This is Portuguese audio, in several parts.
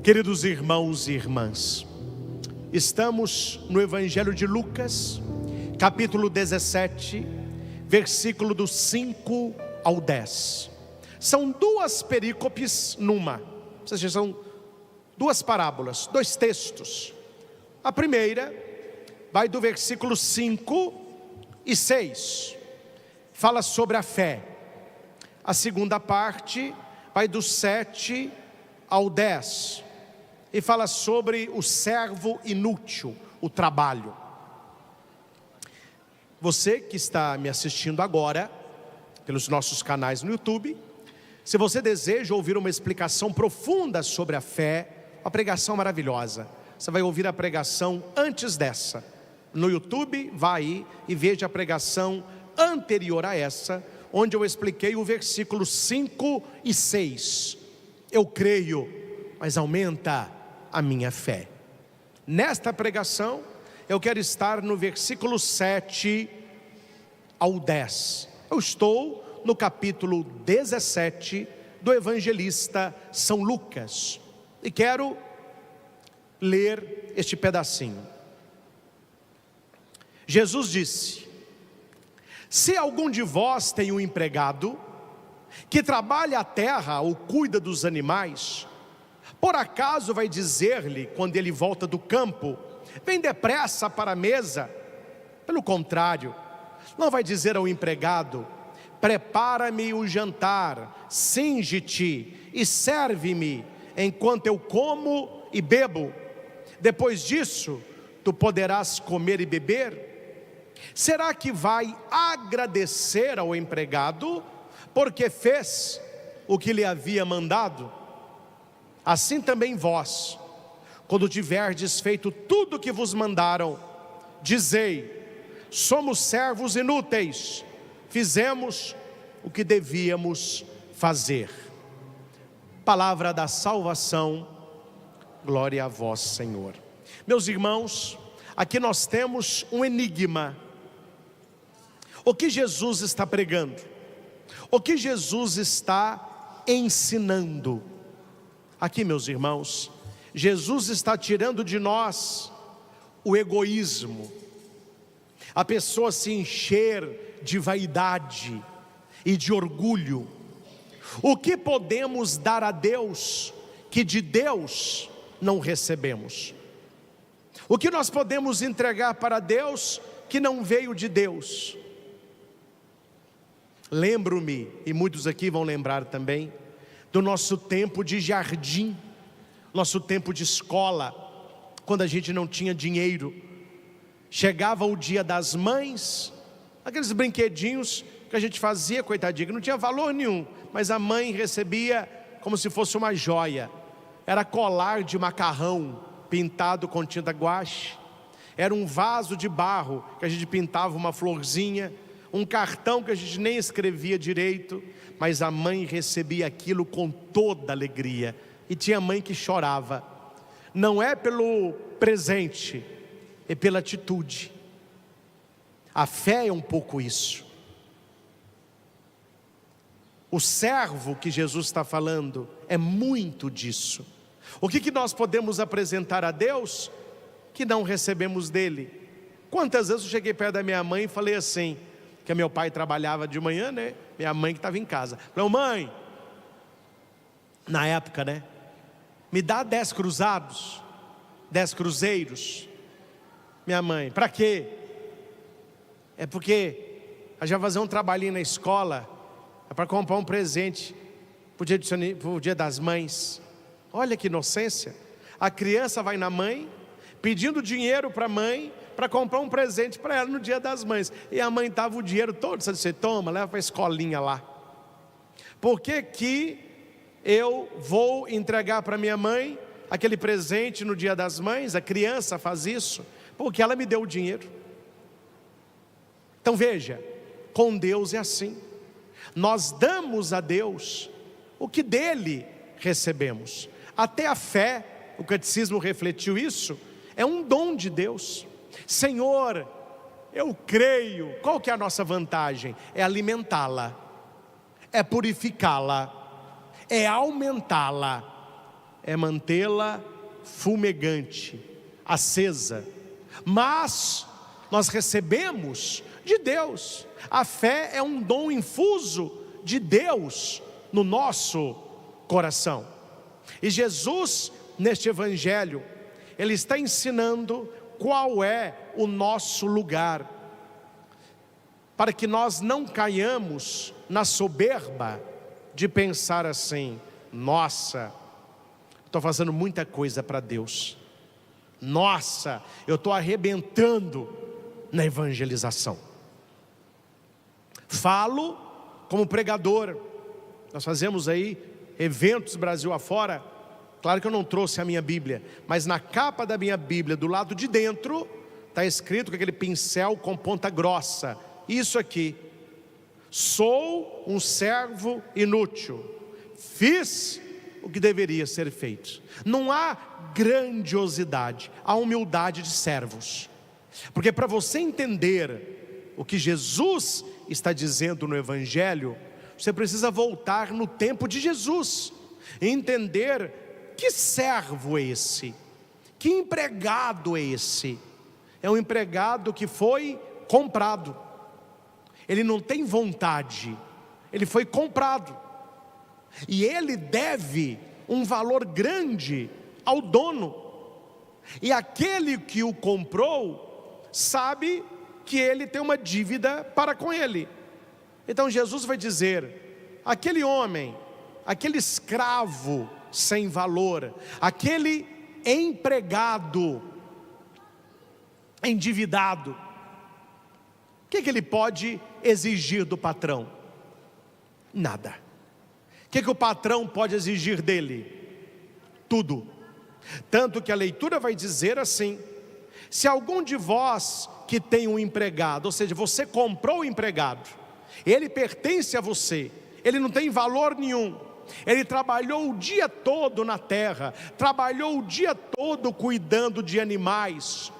Queridos irmãos e irmãs, estamos no Evangelho de Lucas, capítulo 17, versículo do 5 ao 10. São duas perícopes numa, ou seja, são duas parábolas, dois textos. A primeira vai do versículo 5 e 6, fala sobre a fé. A segunda parte vai do 7 ao 10 e fala sobre o servo inútil, o trabalho. Você que está me assistindo agora pelos nossos canais no YouTube, se você deseja ouvir uma explicação profunda sobre a fé, uma pregação maravilhosa, você vai ouvir a pregação antes dessa. No YouTube, vai aí e veja a pregação anterior a essa, onde eu expliquei o versículo 5 e 6. Eu creio, mas aumenta a minha fé. Nesta pregação, eu quero estar no versículo 7 ao 10. Eu estou no capítulo 17 do evangelista São Lucas e quero ler este pedacinho. Jesus disse: se algum de vós tem um empregado que trabalha a terra ou cuida dos animais, por acaso vai dizer-lhe, quando ele volta do campo, vem depressa para a mesa? Pelo contrário, não vai dizer ao empregado: prepara-me o jantar, cinge-te e serve-me, enquanto eu como e bebo. Depois disso, tu poderás comer e beber. Será que vai agradecer ao empregado, porque fez o que lhe havia mandado? Assim também vós, quando tiverdes feito tudo o que vos mandaram, dizei: somos servos inúteis, fizemos o que devíamos fazer. Palavra da salvação, glória a vós, Senhor. Meus irmãos, aqui nós temos um enigma. O que Jesus está pregando? O que Jesus está ensinando? Aqui, meus irmãos, Jesus está tirando de nós o egoísmo, a pessoa se encher de vaidade e de orgulho. O que podemos dar a Deus que de Deus não recebemos? O que nós podemos entregar para Deus que não veio de Deus? Lembro-me, e muitos aqui vão lembrar também, do nosso tempo de jardim, nosso tempo de escola, quando a gente não tinha dinheiro. Chegava o dia das mães, aqueles brinquedinhos que a gente fazia, coitadinho, que não tinha valor nenhum, mas a mãe recebia como se fosse uma joia. Era colar de macarrão pintado com tinta guache, era um vaso de barro que a gente pintava uma florzinha, um cartão que a gente nem escrevia direito, mas a mãe recebia aquilo com toda alegria. E tinha mãe que chorava, não é pelo presente, é pela atitude. A fé é um pouco isso. O servo que Jesus está falando é muito disso. O que nós podemos apresentar a Deus que não recebemos dele? Quantas vezes eu cheguei perto da minha mãe e falei assim, que meu pai trabalhava de manhã, né? Minha mãe que estava em casa. Falei: mãe, na época, né? Me dá 10 cruzados, 10 cruzeiros. Minha mãe: para quê? É porque a gente vai fazer um trabalhinho na escola, é para comprar um presente pro dia das mães. Olha que inocência. A criança vai na mãe, pedindo dinheiro para a mãe, para comprar um presente para ela no dia das mães. E a mãe dava o dinheiro todo. Você toma, leva para a escolinha lá. Por que eu vou entregar para minha mãe aquele presente no dia das mães? A criança faz isso porque ela me deu o dinheiro. Então veja, com Deus é assim. Nós damos a Deus o que dele recebemos. Até a fé, o catecismo refletiu isso, é um dom de Deus. Senhor, eu creio. Qual que é a nossa vantagem? É alimentá-la, é purificá-la, é aumentá-la, é mantê-la fumegante, acesa. Mas nós recebemos de Deus. A fé é um dom infuso de Deus no nosso coração. E Jesus, neste evangelho, Ele está ensinando qual é o nosso lugar, para que nós não caiamos na soberba de pensar assim: nossa, estou fazendo muita coisa para Deus, nossa, eu estou arrebentando na evangelização. Falo como pregador, nós fazemos aí eventos Brasil afora. Claro que eu não trouxe a minha Bíblia, mas na capa da minha Bíblia, do lado de dentro, está escrito com aquele pincel com ponta grossa, isso aqui: sou um servo inútil, fiz o que deveria ser feito. Não há grandiosidade, há humildade de servos. Porque para você entender o que Jesus está dizendo no Evangelho, você precisa voltar no tempo de Jesus e entender: que servo é esse? Que empregado é esse? É um empregado que foi comprado. Ele não tem vontade, ele foi comprado. E ele deve um valor grande ao dono. E aquele que o comprou sabe que ele tem uma dívida para com ele. Então Jesus vai dizer: aquele homem, aquele escravo sem valor, aquele empregado endividado, o que ele pode exigir do patrão? Nada. O que o patrão pode exigir dele? Tudo. Tanto que a leitura vai dizer assim: se algum de vós que tem um empregado, ou seja, você comprou o empregado, ele pertence a você, ele não tem valor nenhum, ele trabalhou o dia todo na terra, trabalhou o dia todo cuidando de animais.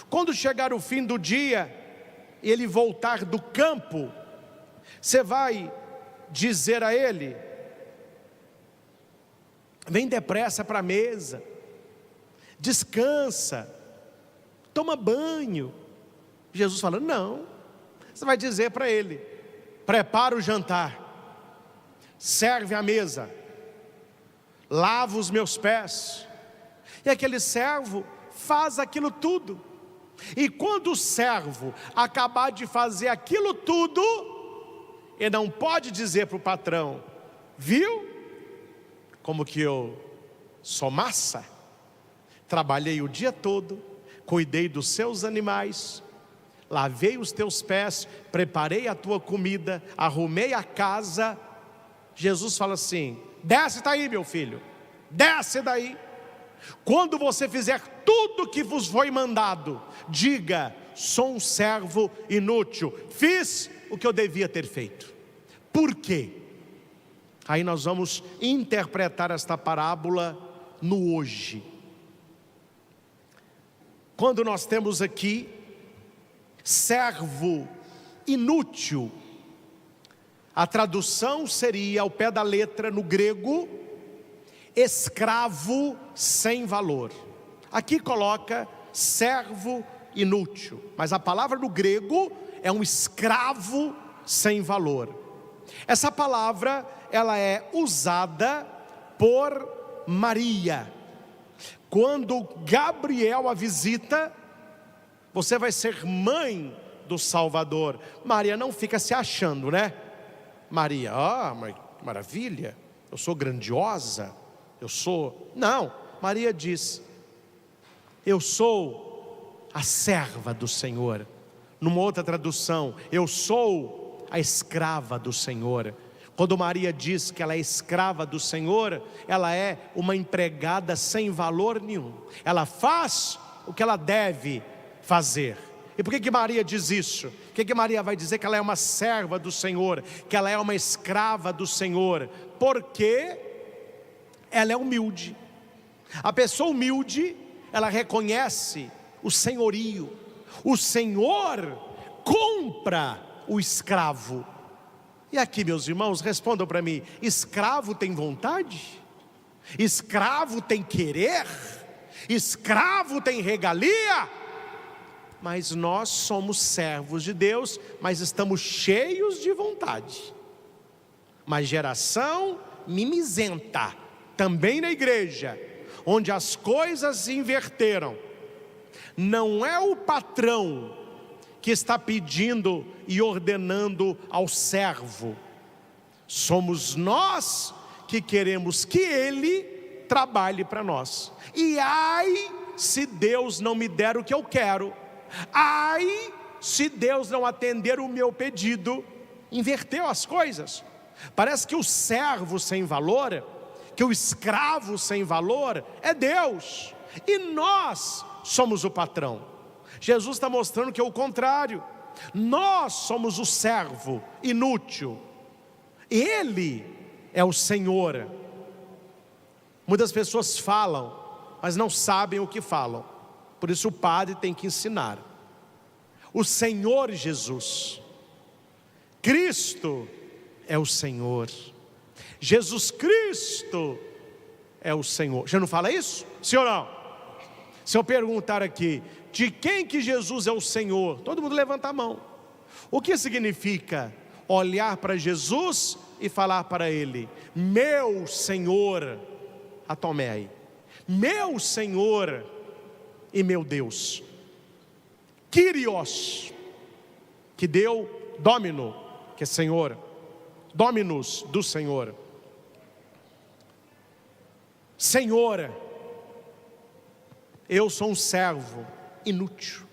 Quando chegar o fim do dia, ele voltar do campo, você vai dizer a ele: vem depressa para a mesa, descansa, toma banho. Jesus fala: não. Você vai dizer para ele: prepara o jantar, serve a mesa, lava os meus pés. E aquele servo faz aquilo tudo. E quando o servo acabar de fazer aquilo tudo, ele não pode dizer para o patrão: viu como que eu sou massa? Trabalhei o dia todo, cuidei dos seus animais, lavei os teus pés, preparei a tua comida, arrumei a casa. Jesus fala assim: desce daí, meu filho, desce daí. Quando você fizer tudo que vos foi mandado, diga: sou um servo inútil, fiz o que eu devia ter feito. Por quê? Aí nós vamos interpretar esta parábola no hoje. Quando nós temos aqui servo inútil, a tradução seria, ao pé da letra no grego, escravo sem valor. Aqui coloca servo inútil, mas a palavra no grego é um escravo sem valor. Essa palavra, ela é usada por Maria. Quando Gabriel a visita: você vai ser mãe do Salvador. Maria não fica se achando, né? Maria: maravilha, eu sou grandiosa, eu sou... Não, Maria diz: eu sou a serva do Senhor. Numa outra tradução: eu sou a escrava do Senhor. Quando Maria diz que ela é escrava do Senhor, ela é uma empregada sem valor nenhum. Ela faz o que ela deve fazer. E por que Maria diz isso? Por que Maria vai dizer que ela é uma serva do Senhor, que ela é uma escrava do Senhor? Porque ela é humilde. A pessoa humilde, ela reconhece o senhorio. O Senhor compra o escravo. E aqui, meus irmãos, respondam para mim: escravo tem vontade? Escravo tem querer, escravo tem regalia, mas nós somos servos de Deus, mas estamos cheios de vontade. Uma geração mimizenta, também na igreja, onde as coisas se inverteram. Não é o patrão que está pedindo e ordenando ao servo, somos nós que queremos que ele trabalhe para nós. E ai, se Deus não me der o que eu quero, ai, se Deus não atender o meu pedido. Inverteu as coisas. Parece que o servo sem valor, que o escravo sem valor é Deus, e nós somos o patrão. Jesus está mostrando que é o contrário. Nós somos o servo inútil, Ele é o Senhor. Muitas pessoas falam, mas não sabem o que falam. Por isso o padre tem que ensinar. O Senhor Jesus, Cristo é o Senhor. Jesus Cristo é o Senhor. Já não fala isso? Sim ou não? Se eu perguntar aqui, de quem que Jesus é o Senhor? Todo mundo levanta a mão. O que significa olhar para Jesus e falar para Ele: meu Senhor, a Tomé aí, meu Senhor e meu Deus. Kyrios, que deu Domino, que é Senhor, Dominus, do Senhor. Senhor, eu sou um servo inútil,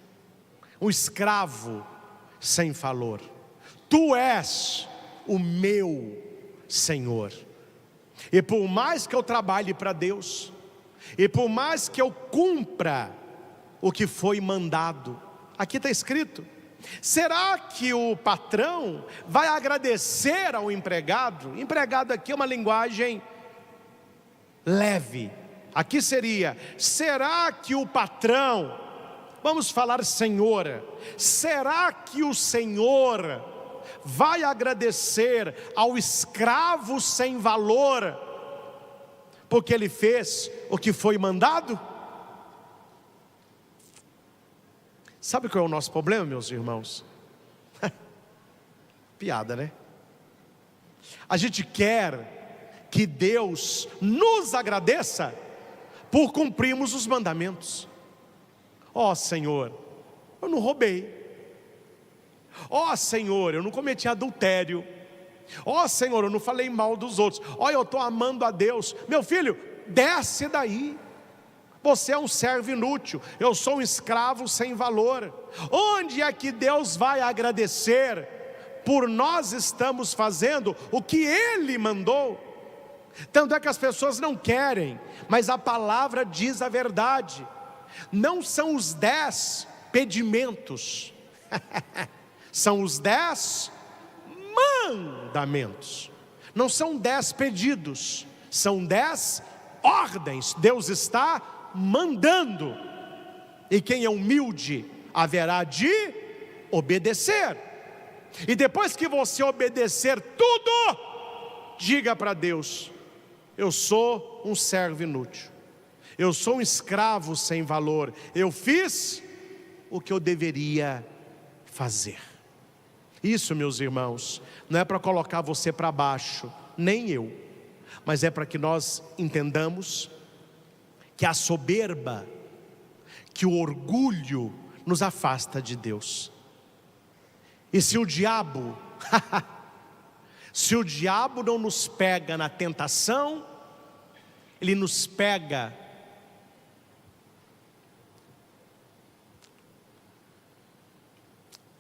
um escravo sem valor. Tu és o meu Senhor. E por mais que eu trabalhe para Deus, e por mais que eu cumpra o que foi mandado, aqui está escrito, será que o patrão vai agradecer ao empregado? Empregado aqui é uma linguagem leve. Aqui seria: será que o patrão, vamos falar Senhor, será que o Senhor vai agradecer ao escravo sem valor, porque ele fez o que foi mandado? Sabe qual é o nosso problema, meus irmãos? Piada, né? A gente quer que Deus nos agradeça por cumprirmos os mandamentos. Ó Senhor, eu não roubei. Ó Senhor, eu não cometi adultério. Ó Senhor, eu não falei mal dos outros. Ó, eu estou amando a Deus. Meu filho, desce daí. Você é um servo inútil, eu sou um escravo sem valor. Onde é que Deus vai agradecer por nós estamos fazendo o que Ele mandou? Tanto é que as pessoas não querem, mas a palavra diz a verdade. Não são os 10 pedimentos, são os 10 mandamentos. Não são 10 pedidos, são 10 ordens. Deus está mandando, e quem é humilde haverá de obedecer. E depois que você obedecer tudo, diga para Deus: eu sou um servo inútil, eu sou um escravo sem valor, eu fiz o que eu deveria fazer. Isso, meus irmãos, não é para colocar você para baixo, nem eu, mas é para que nós entendamos que a soberba, que o orgulho nos afasta de Deus. E se o diabo se o diabo não nos pega na tentação, ele nos pega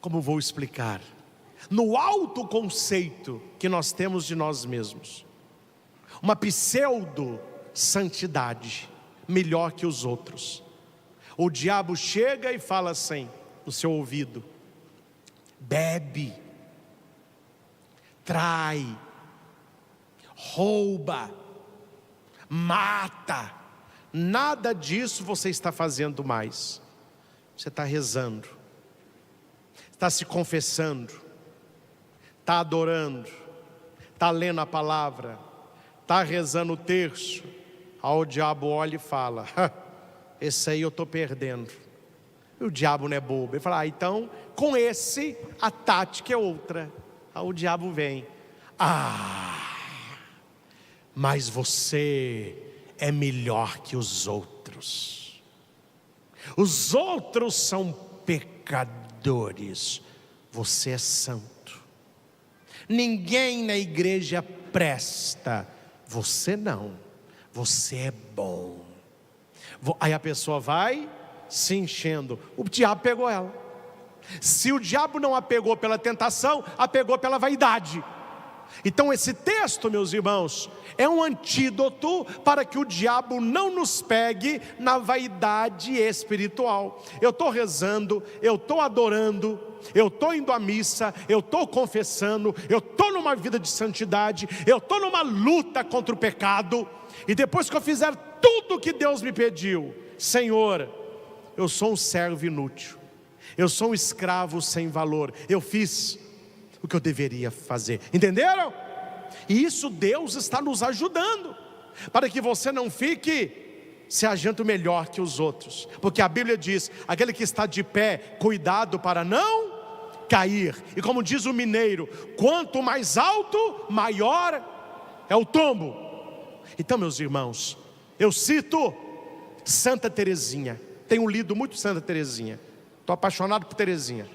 como vou explicar? No autoconceito que nós temos de nós mesmos, uma pseudo santidade melhor que os outros. O diabo chega e fala assim no seu ouvido: bebe, trai, rouba, mata. Nada disso você está fazendo mais. Você está rezando, está se confessando, está adorando, está lendo a palavra, está rezando o terço, Aí o diabo olha e fala: esse aí eu estou perdendo. E o diabo não é bobo, ele fala: então com esse a tática é outra. Aí o diabo vem: mas você é melhor que os outros. Os outros são pecadores, você é santo. Ninguém na igreja presta, você não, você é bom. Aí a pessoa vai se enchendo. O diabo pegou ela. Se o diabo não a pegou pela tentação, a pegou pela vaidade. Então esse texto, meus irmãos, é um antídoto para que o diabo não nos pegue na vaidade espiritual. Eu estou rezando, eu estou adorando, eu estou indo à missa, eu estou confessando, eu estou numa vida de santidade, eu estou numa luta contra o pecado, e depois que eu fizer tudo o que Deus me pediu, Senhor, eu sou um servo inútil, eu sou um escravo sem valor, eu fiz o que eu deveria fazer, entenderam? E isso Deus está nos ajudando, para que você não fique se achando melhor que os outros, porque a Bíblia diz: aquele que está de pé, cuidado para não cair. E como diz o mineiro, quanto mais alto, maior é o tombo. Então, meus irmãos, eu cito Santa Teresinha. Tenho lido muito Santa Teresinha, estou apaixonado por Teresinha.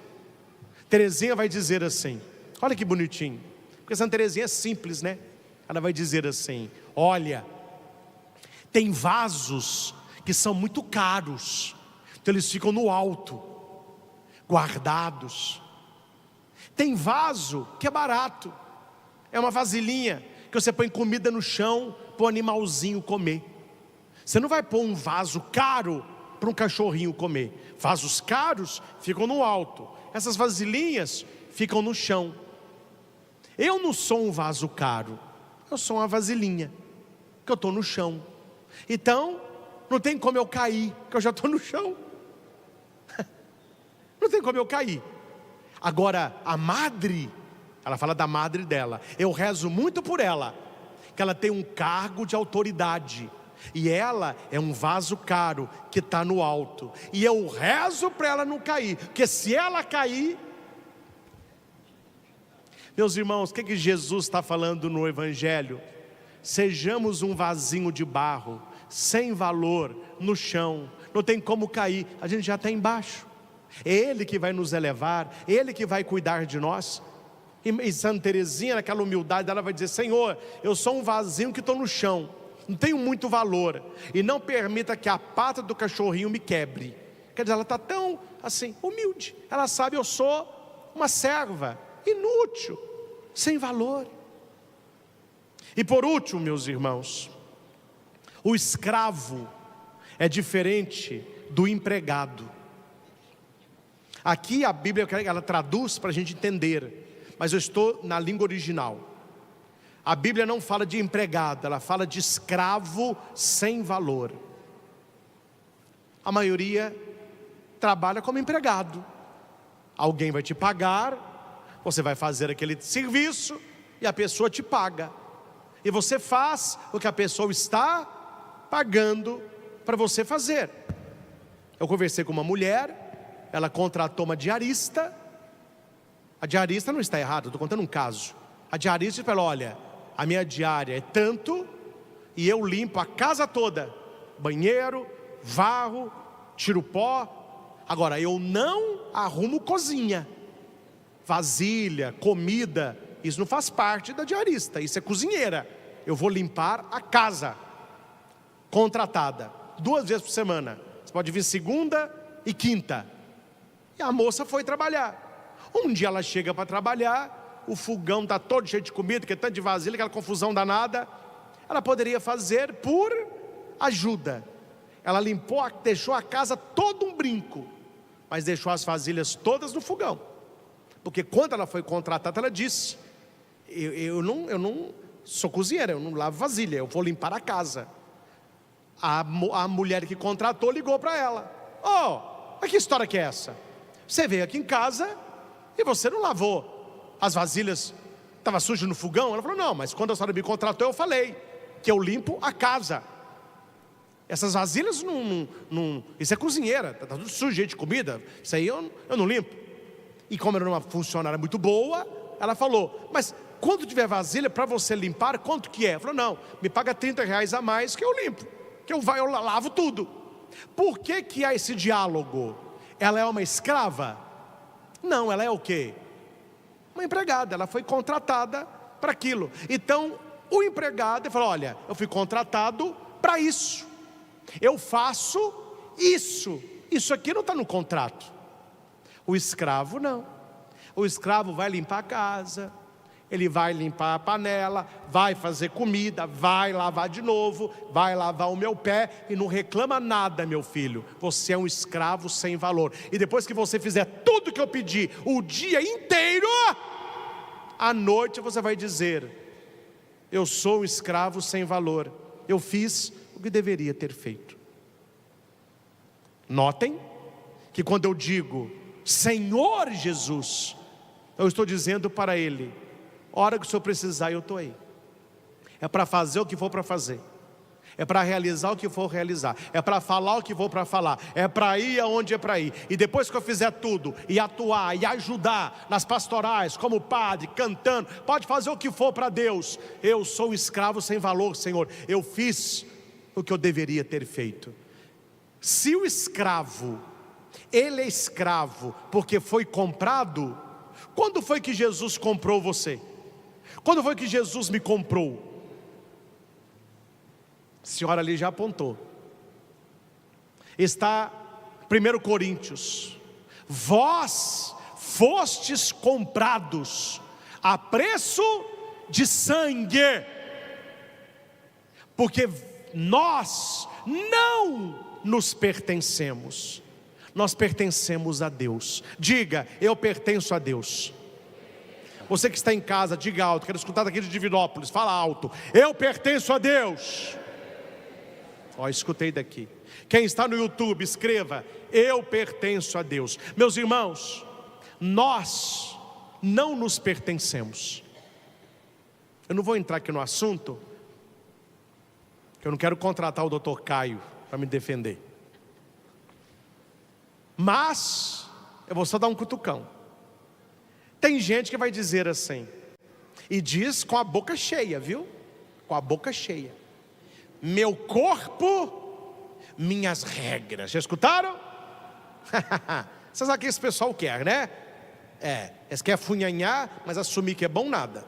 Teresinha vai dizer assim, olha que bonitinho, porque Santa Teresinha é simples, né? Ela vai dizer assim: olha, tem vasos que são muito caros, então eles ficam no alto, guardados. Tem vaso que é barato, é uma vasilhinha que você põe comida no chão para o animalzinho comer. Você não vai pôr um vaso caro para um cachorrinho comer. Vasos caros ficam no alto, essas vasilhinhas ficam no chão. Eu não sou um vaso caro, eu sou uma vasilhinha, que eu estou no chão. Então, não tem como eu cair, que eu já estou no chão. Não tem como eu cair. Agora, a madre, ela fala da madre dela. Eu rezo muito por ela, que ela tem um cargo de autoridade, e ela é um vaso caro, que está no alto. E eu rezo para ela não cair, porque se ela cair... Meus irmãos, o que Jesus está falando no Evangelho? Sejamos um vasinho de barro, sem valor, no chão, não tem como cair, a gente já está embaixo. É Ele que vai nos elevar, Ele que vai cuidar de nós. E Santa Teresinha, naquela humildade, ela vai dizer: Senhor, eu sou um vasinho que estou no chão, não tenho muito valor, e não permita que a pata do cachorrinho me quebre. Quer dizer, ela está tão assim, humilde. Ela sabe, eu sou uma serva inútil, sem valor. E por último, meus irmãos, o escravo é diferente do empregado. Aqui a Bíblia, ela traduz para a gente entender, mas eu estou na língua original. A Bíblia não fala de empregado, ela fala de escravo sem valor. A maioria trabalha como empregado. Alguém vai te pagar, você vai fazer aquele serviço e a pessoa te paga. E você faz o que a pessoa está pagando para você fazer. Eu conversei com uma mulher, ela contratou uma diarista. A diarista não está errada, estou contando um caso. A diarista falou: olha, a minha diária é tanto, e eu limpo a casa toda, banheiro, varro, tiro pó. Agora, eu não arrumo cozinha, vasilha, comida, isso não faz parte da diarista, isso é cozinheira. Eu vou limpar a casa, contratada, 2 vezes por semana. Você pode vir segunda e quinta. E a moça foi trabalhar. Um dia ela chega para trabalhar, o fogão está todo cheio de comida, que é tanto de vasilha, aquela confusão danada. Ela poderia fazer por ajuda. Ela limpou, deixou a casa todo um brinco, mas deixou as vasilhas todas no fogão. Porque quando ela foi contratada, ela disse: eu não sou cozinheira, eu não lavo vasilha, eu vou limpar a casa. A mulher que contratou ligou para ela: mas que história que é essa? Você veio aqui em casa e você não lavou as vasilhas, estava sujo no fogão? Ela falou: não, mas quando a senhora me contratou eu falei que eu limpo a casa. Essas vasilhas isso é cozinheira, está tudo sujeito de comida, isso aí eu não limpo. E como era uma funcionária muito boa, ela falou: mas quando tiver vasilha para você limpar, quanto que é? Ela falou: não, me paga R$30 a mais que eu limpo, que eu lavo tudo. Por que há esse diálogo? Ela é uma escrava? Não, ela é o quê? Uma empregada, ela foi contratada para aquilo. Então o empregado falou: olha, eu fui contratado para isso, eu faço isso, isso aqui não está no contrato. O escravo não. O escravo vai limpar a casa, ele vai limpar a panela, vai fazer comida, vai lavar de novo, vai lavar o meu pé e não reclama nada, meu filho. Você é um escravo sem valor. E depois que você fizer tudo que eu pedi o dia inteiro, à noite você vai dizer: eu sou um escravo sem valor, eu fiz o que deveria ter feito. Notem que quando eu digo Senhor Jesus, eu estou dizendo para Ele: hora que o Senhor precisar, eu estou aí. É para fazer o que for para fazer, é para realizar o que for realizar, é para falar o que for para falar, é para ir aonde é para ir. E depois que eu fizer tudo, e atuar, e ajudar nas pastorais, como padre, cantando, pode fazer o que for para Deus. Eu sou um escravo sem valor, Senhor, eu fiz o que eu deveria ter feito. Se o escravo, ele é escravo porque foi comprado, quando foi que Jesus comprou você? Quando foi que Jesus me comprou? A senhora ali já apontou. Está 1 Coríntios: vós fostes comprados a preço de sangue, porque nós não nos pertencemos, nós pertencemos a Deus. Diga: eu pertenço a Deus. Você que está em casa, diga alto. Quero escutar daqui de Divinópolis, fala alto: eu pertenço a Deus. Ó, escutei daqui. Quem está no YouTube, escreva: eu pertenço a Deus. Meus irmãos, nós não nos pertencemos. Eu não vou entrar aqui no assunto, que eu não quero contratar o Dr. Caio para me defender. Mas eu vou só dar um cutucão. Tem gente que vai dizer assim, e diz com a boca cheia, viu? Com a boca cheia: meu corpo, minhas regras. Já escutaram? Vocês sabem o que esse pessoal quer, né? Eles querem afunhanhar, mas assumir que é bom, nada.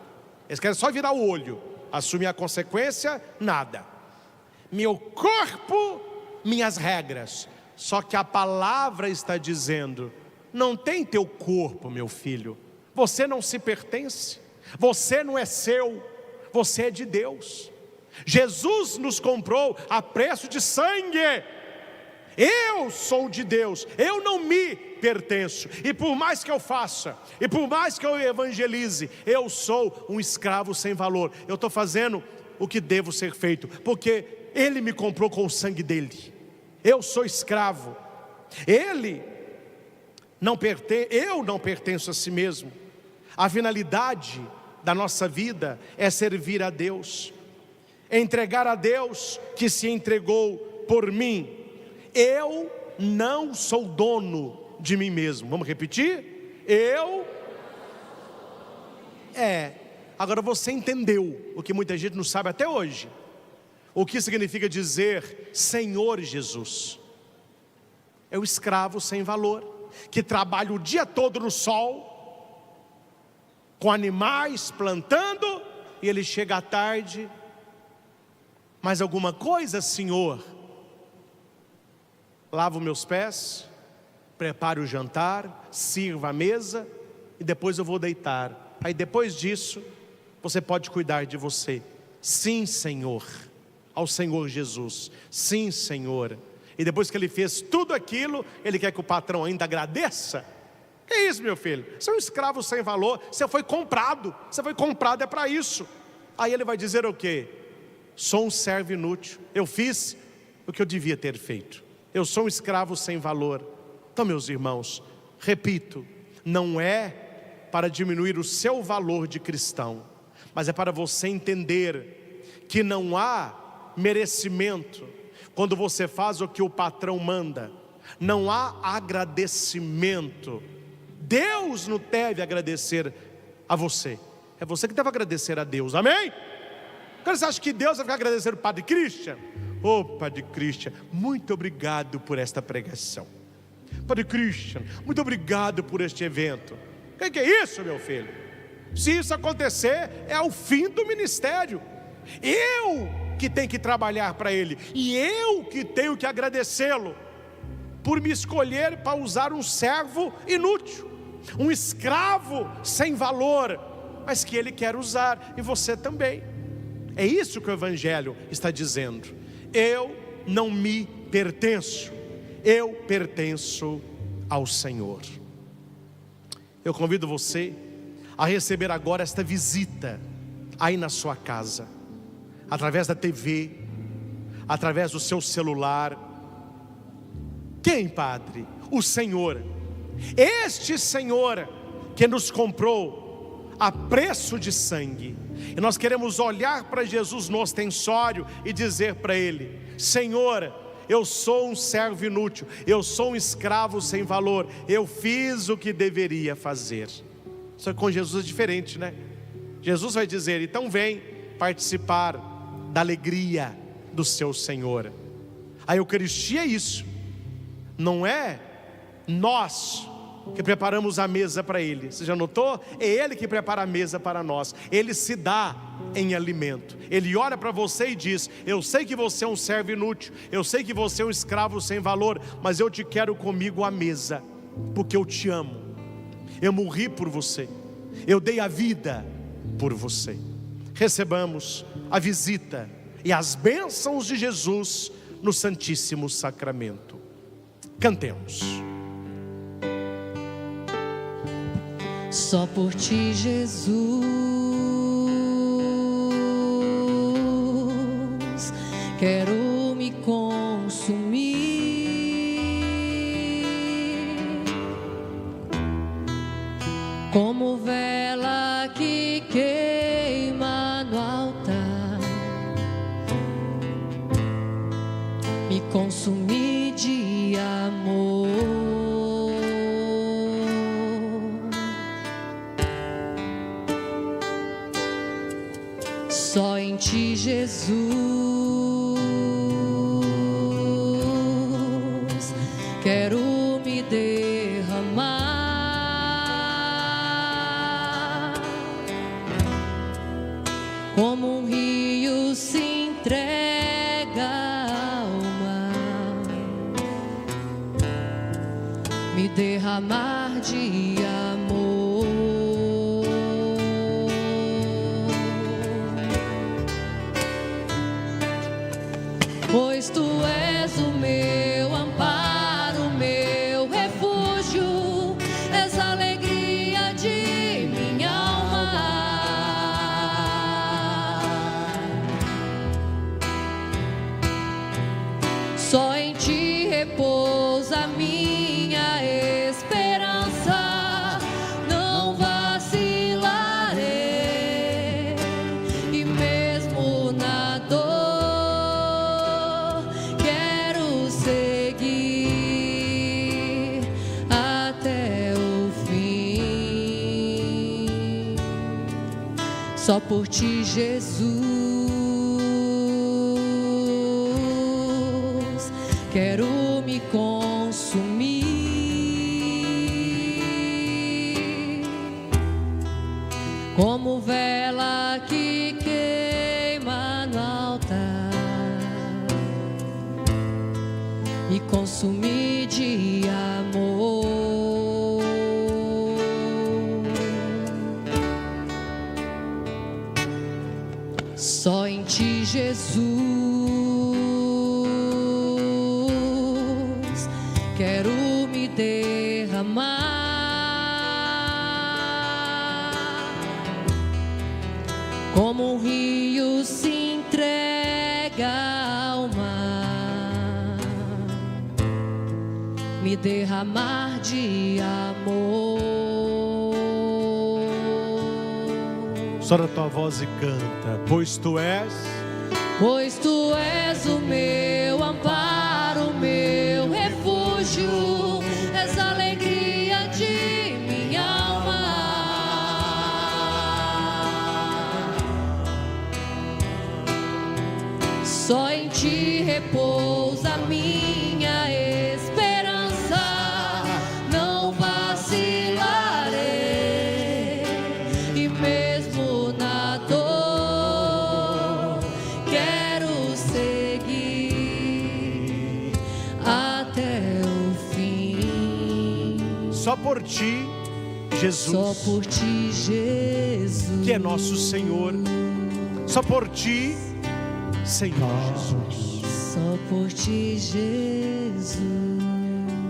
Eles querem só virar o olho, assumir a consequência, nada. Meu corpo, minhas regras. Só que a palavra está dizendo: não tem teu corpo, meu filho. Você não se pertence, você não é seu, você é de Deus. Jesus nos comprou a preço de sangue. Eu sou de Deus, eu não me pertenço. E por mais que eu faça, e por mais que eu evangelize, eu sou um escravo sem valor. Eu estou fazendo o que devo ser feito, porque Ele me comprou com o sangue dele. Eu sou escravo. Ele não pertence, eu não pertenço a si mesmo. A finalidade da nossa vida é servir a Deus, entregar a Deus que se entregou por mim. Eu não sou dono de mim mesmo. Vamos repetir? Agora você entendeu o que muita gente não sabe até hoje. O que significa dizer Senhor Jesus? É o escravo sem valor, que trabalha o dia todo no sol, com animais, plantando, e ele chega à tarde: mais alguma coisa, Senhor? Lavo meus pés, prepare o jantar, sirva a mesa, e depois eu vou deitar. Aí depois disso, você pode cuidar de você. Sim, Senhor. Ao Senhor Jesus: sim, Senhor. E depois que ele fez tudo aquilo, ele quer que o patrão ainda agradeça? Que isso, meu filho? Você é um escravo sem valor. Você foi comprado é para isso. Aí ele vai dizer o quê? Sou um servo inútil, eu fiz o que eu devia ter feito. Eu sou um escravo sem valor. Então, meus irmãos, repito, não é para diminuir o seu valor de cristão, mas é para você entender que não há merecimento, Quando você faz o que o patrão manda, não há agradecimento. Deus não deve agradecer a você, é você que deve agradecer a Deus, amém? Quando você acha que Deus vai ficar agradecendo o Padre Christian? Ô Padre Christian, muito obrigado por esta pregação. Padre Christian, muito obrigado por este evento. O que é isso, meu filho? Se isso acontecer, é o fim do ministério. Eu que tenho que trabalhar para Ele, e eu que tenho que agradecê-lo por me escolher para usar um servo inútil, um escravo sem valor, mas que Ele quer usar, e você também. É isso que o Evangelho está dizendo. Eu não me pertenço, eu pertenço ao Senhor. Eu convido você a receber agora esta visita aí na sua casa, através da TV, através do seu celular. Quem, Padre? O Senhor. Este Senhor que nos comprou a preço de sangue. E nós queremos olhar para Jesus no ostensório e dizer para Ele: Senhor, eu sou um servo inútil, eu sou um escravo sem valor, eu fiz o que deveria fazer. Só que com Jesus é diferente, né? Jesus vai dizer: então vem participar da alegria do seu Senhor. A Eucaristia é isso. Não é nós que preparamos a mesa para Ele. Você já notou? É Ele que prepara a mesa para nós. Ele se dá em alimento. Ele olha para você e diz: eu sei que você é um servo inútil, eu sei que você é um escravo sem valor, mas eu te quero comigo à mesa, porque eu te amo. Eu morri por você, eu dei a vida por você. Recebamos a visita e as bênçãos de Jesus no Santíssimo Sacramento. Cantemos. Só por ti, Jesus, quero me consumir, como vela que queima no altar, me consumir de amor. Só em ti, Jesus, quero me derramar, como um rio se entrega ao mar, me derramar de amor. Pois tu és o meu amparo, meu refúgio, és a alegria de minha alma. Só em ti repousa a minha esperança, não vacilarei, e mesmo na dor seguir até o fim. Só por ti, Jesus, quero me consumir, como vela que queima no altar, me consumir de amor. Só em ti, Jesus, quero me derramar, como um rio se entrega ao mar, me derramar de amor. Solta a tua voz e canta. Pois tu és o meu amor, repousa minha esperança, não vacilarei, e mesmo na dor quero seguir até o fim. Só por ti, Jesus, Só por ti, Jesus, que é nosso Senhor. Só por ti, Senhor Jesus. só por ti, Jesus.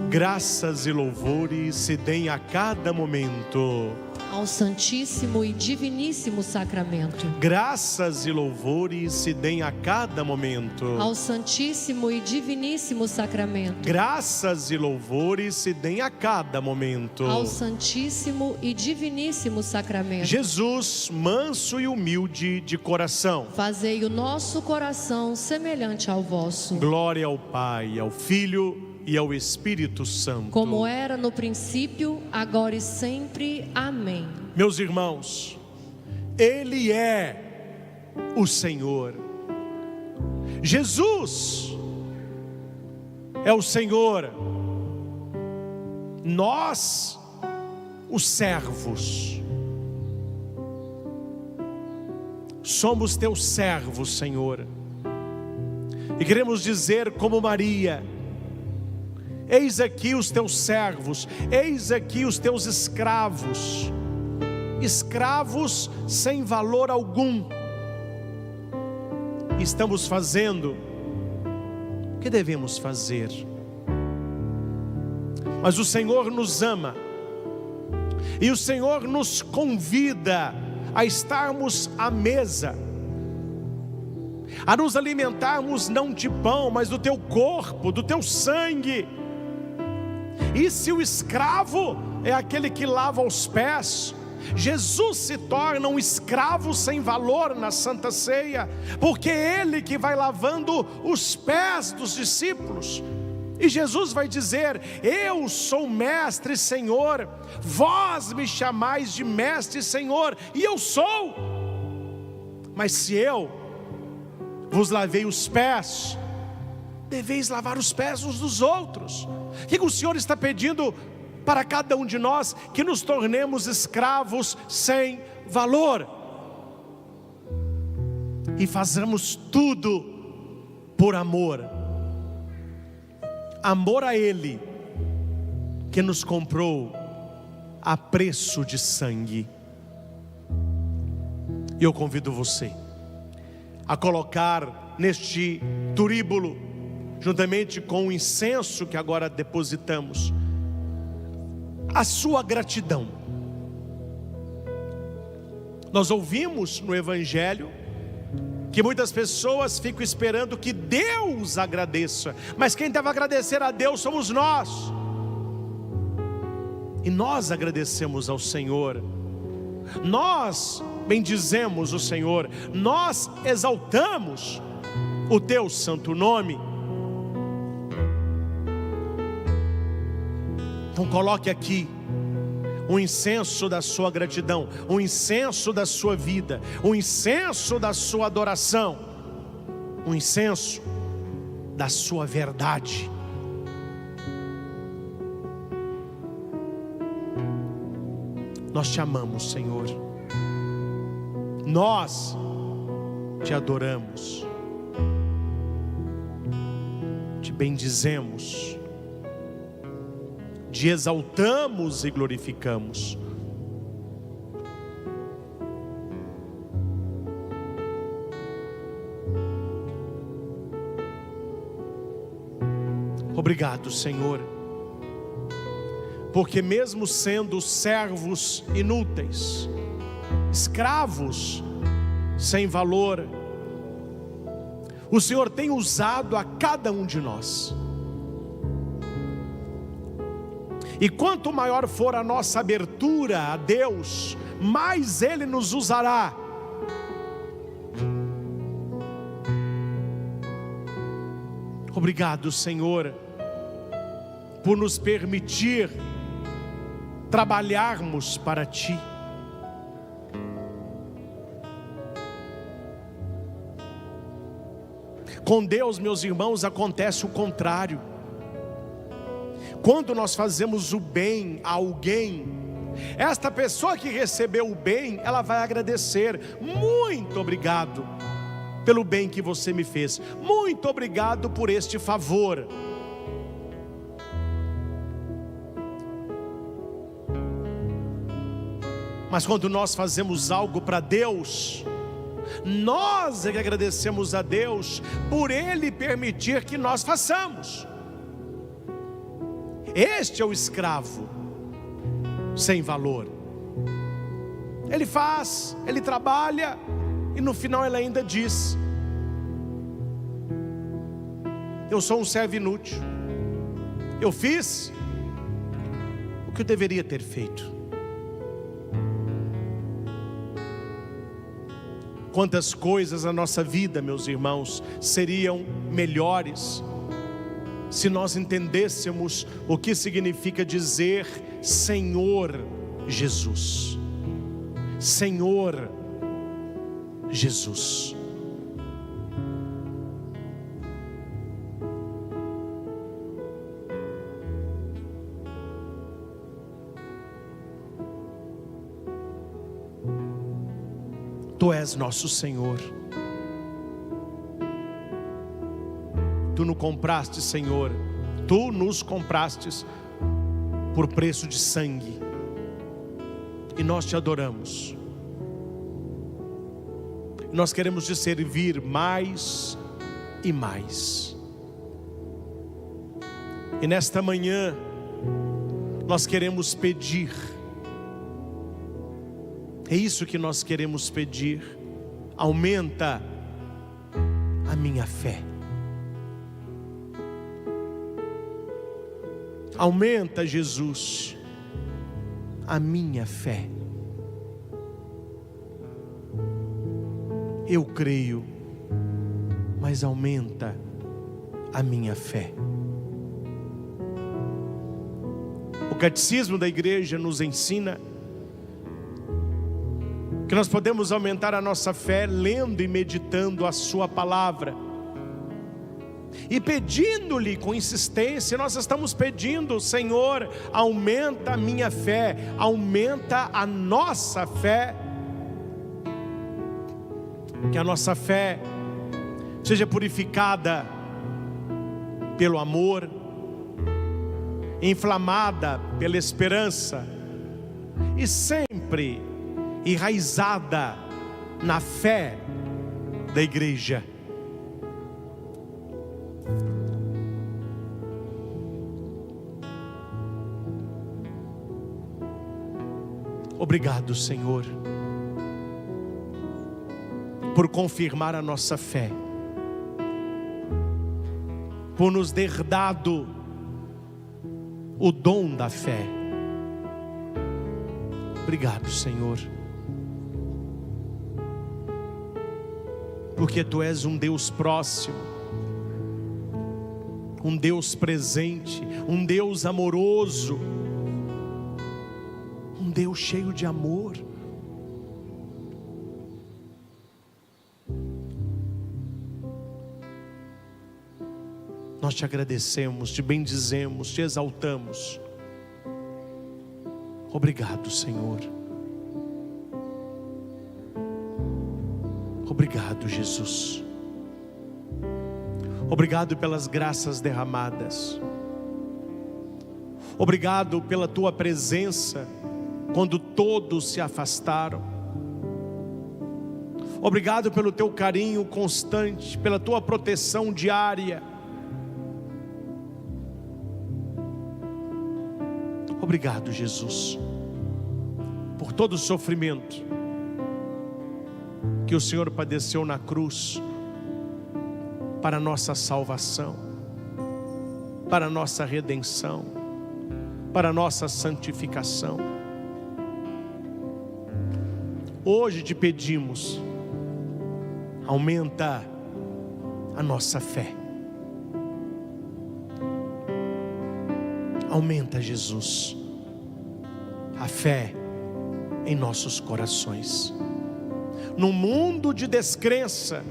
Graças e louvores se deem a cada momento. Ao Santíssimo e Diviníssimo Sacramento. Graças e louvores se deem a cada momento. Ao Santíssimo e Diviníssimo Sacramento. Graças e louvores se deem a cada momento. Ao Santíssimo e Diviníssimo Sacramento. Jesus, manso e humilde de coração. Fazei o nosso coração semelhante ao vosso. Glória ao Pai, ao Filho e ao Espírito Santo. Como era no princípio, agora e sempre. Amém. Meus irmãos, Ele é o Senhor. Jesus é o Senhor. Nós, os servos, somos teus servos, Senhor. E queremos dizer como Maria: eis aqui os teus servos, eis aqui os teus escravos, escravos sem valor algum. Estamos fazendo o que devemos fazer, mas o Senhor nos ama, e o Senhor nos convida a estarmos à mesa, a nos alimentarmos não de pão, mas do teu corpo, do teu sangue. E se o escravo é aquele que lava os pés, Jesus se torna um escravo sem valor na Santa Ceia, porque é Ele que vai lavando os pés dos discípulos. E Jesus vai dizer: eu sou mestre e Senhor, vós me chamais de mestre e Senhor, e eu sou. Mas se eu vos lavei os pés, deveis lavar os pés uns dos outros. O que o Senhor está pedindo para cada um de nós? Que nos tornemos escravos sem valor e fazemos tudo por amor. Amor a Ele que nos comprou a preço de sangue. E eu convido você a colocar neste turíbulo, juntamente com o incenso que agora depositamos, a sua gratidão. Nós ouvimos no Evangelho que muitas pessoas ficam esperando que Deus agradeça, mas quem deve agradecer a Deus somos nós. E nós agradecemos ao Senhor, nós bendizemos o Senhor, nós exaltamos o teu santo nome. Então coloque aqui um incenso da sua gratidão, um incenso da sua vida, um incenso da sua adoração, um incenso da sua verdade. Nós te amamos, Senhor, nós te adoramos, te bendizemos, te exaltamos e glorificamos. Obrigado, Senhor, porque mesmo sendo servos inúteis, escravos sem valor, o Senhor tem usado a cada um de nós. E quanto maior for a nossa abertura a Deus, mais Ele nos usará. Obrigado, Senhor, por nos permitir trabalharmos para Ti. Com Deus, meus irmãos, acontece o contrário. Quando nós fazemos o bem a alguém, esta pessoa que recebeu o bem, ela vai agradecer: muito obrigado pelo bem que você me fez, muito obrigado por este favor. Mas quando nós fazemos algo para Deus, nós é que agradecemos a Deus por Ele permitir que nós façamos. Este é o escravo sem valor. Ele faz, ele trabalha, e no final ele ainda diz: eu sou um servo inútil, eu fiz o que eu deveria ter feito. Quantas coisas na nossa vida, meus irmãos, seriam melhores se nós entendêssemos o que significa dizer Senhor Jesus. Senhor Jesus. Tu és nosso Senhor. Tu nos compraste, Senhor. Tu nos comprastes por preço de sangue. E nós te adoramos. Nós queremos te servir mais e mais. E nesta manhã nós queremos pedir. É isso que nós queremos pedir: aumenta a minha fé. Aumenta, Jesus, a minha fé. Eu creio, mas aumenta a minha fé. O catecismo da igreja nos ensina que nós podemos aumentar a nossa fé lendo e meditando a sua palavra, e pedindo-lhe com insistência. Nós estamos pedindo: Senhor, aumenta a minha fé, aumenta a nossa fé. Que a nossa fé seja purificada pelo amor, inflamada pela esperança, e sempre enraizada na fé da igreja. Obrigado, Senhor, por confirmar a nossa fé, por nos ter dado o dom da fé. Obrigado, Senhor, porque Tu és um Deus próximo, um Deus presente, um Deus amoroso, um Deus cheio de amor. Nós te agradecemos, te bendizemos, te exaltamos. Obrigado, Senhor. Obrigado, Jesus. Obrigado pelas graças derramadas. Obrigado pela Tua presença quando todos se afastaram. Obrigado pelo Teu carinho constante, pela Tua proteção diária. Obrigado, Jesus, por todo o sofrimento que o Senhor padeceu na cruz para a nossa salvação, para a nossa redenção, para a nossa santificação. Hoje te pedimos: aumenta a nossa fé. Aumenta, Jesus, a fé em nossos corações. Num mundo de descrença,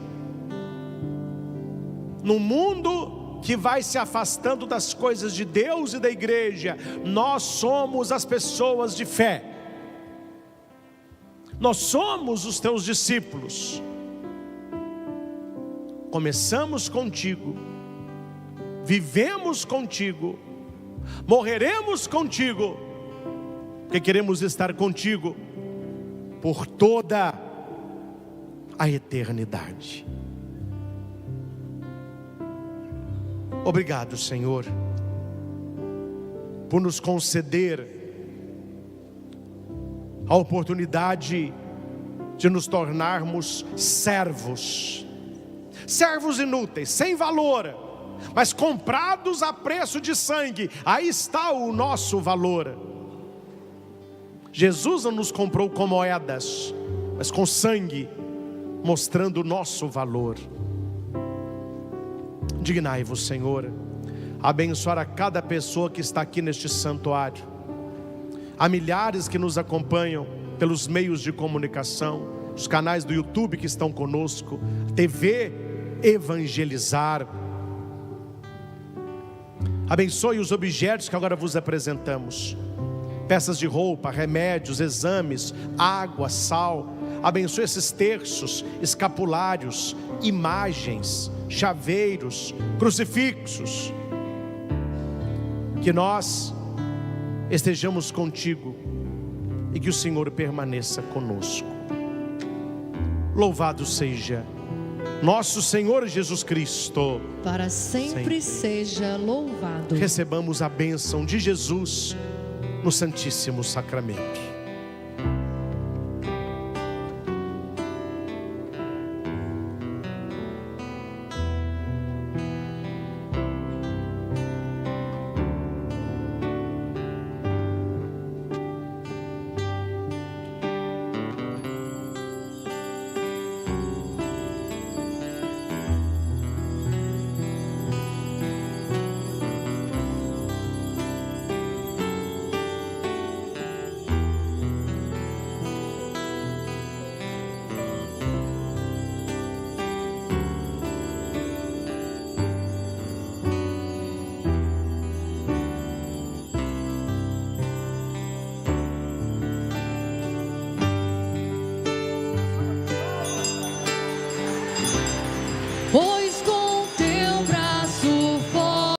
no mundo que vai se afastando das coisas de Deus e da igreja, nós somos as pessoas de fé. Nós somos os teus discípulos. Começamos contigo, vivemos contigo, morreremos contigo, porque queremos estar contigo por toda a eternidade. Obrigado, Senhor, por nos conceder a oportunidade de nos tornarmos servos inúteis, sem valor, mas comprados a preço de sangue. Aí está o nosso valor. Jesus não nos comprou com moedas, mas com sangue, mostrando o nosso valor. Dignai-vos, Senhor, abençoar a cada pessoa que está aqui neste santuário. Há milhares que nos acompanham pelos meios de comunicação, os canais do YouTube que estão conosco, TV Evangelizar. Abençoe os objetos que agora vos apresentamos: peças de roupa, remédios, exames, água, sal. Abençoe esses terços, escapulários, imagens, chaveiros, crucifixos. Que nós estejamos contigo e que o Senhor permaneça conosco. Louvado seja nosso Senhor Jesus Cristo, para sempre seja louvado. Recebamos a bênção de Jesus no Santíssimo Sacramento.